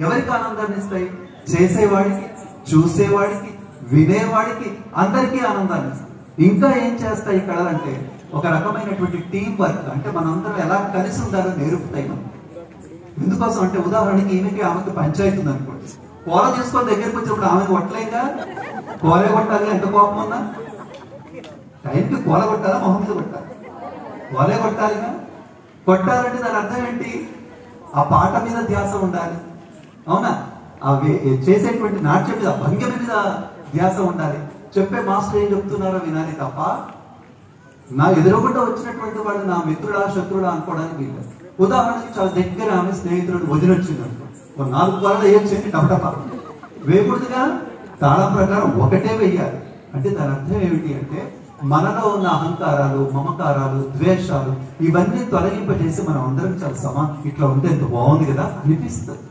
ఎవరికి ఆనందాన్ని ఇస్తాయి? చేసేవాడికి, చూసేవాడికి, వినేవాడికి, అందరికీ ఆనందాన్ని ఇస్తాయి. ఇంకా ఏం చేస్తాయి కళలంటే ఒక రకమైనటువంటి టీం వర్క్, అంటే మనందరం ఎలా కలిసి ఉండాలో నేర్పుతాయి మనం. ఎందుకోసం అంటే ఉదాహరణకి ఈమెకి ఆమెకి పంచాయతీ ఉంది అనుకోండి, కోల చేసుకొని దగ్గరికి వచ్చినప్పుడు ఆమెకు కొట్టలేక కోలే కొట్టాలి, ఎంత కోపం ఉన్నా టైంకి కోల కొట్టాలా, మొహం మీద కొట్టాలి? కోలే కొట్టాలిగా. కొట్టాలంటే దాని అర్థం ఏంటి? ఆ పాట మీద ధ్యాస ఉండాలి, అవునా? అవి చేసేటువంటి నాట్యం మీద, భంగిమ మీద ధ్యాస ఉండాలి. చెప్పే మాస్టర్ ఏం చెప్తున్నారో వినాలి తప్ప నా ఎదురుగుండా వచ్చినటువంటి వాళ్ళు నా మిత్రుడా శత్రుడా అనుకోవడానికి వీళ్ళు. ఉదాహరణకి చాలా దగ్గర ఆమె స్నేహితుడు వదిలొచ్చింది అనుకో, 4 కోళ్ళు వేయొచ్చింది, టపటప వేయకూడదుగా. తాళం ప్రకారం ఒకటే వెయ్యాలి. అంటే దాని అర్థం ఏమిటి అంటే మనలో ఉన్న అహంకారాలు, మమకారాలు, ద్వేషాలు ఇవన్నీ తొలగింపజేసి మనం అందరం చాలా ఇట్లా ఉంటే ఎంత బాగుంది కదా అనిపిస్తుంది.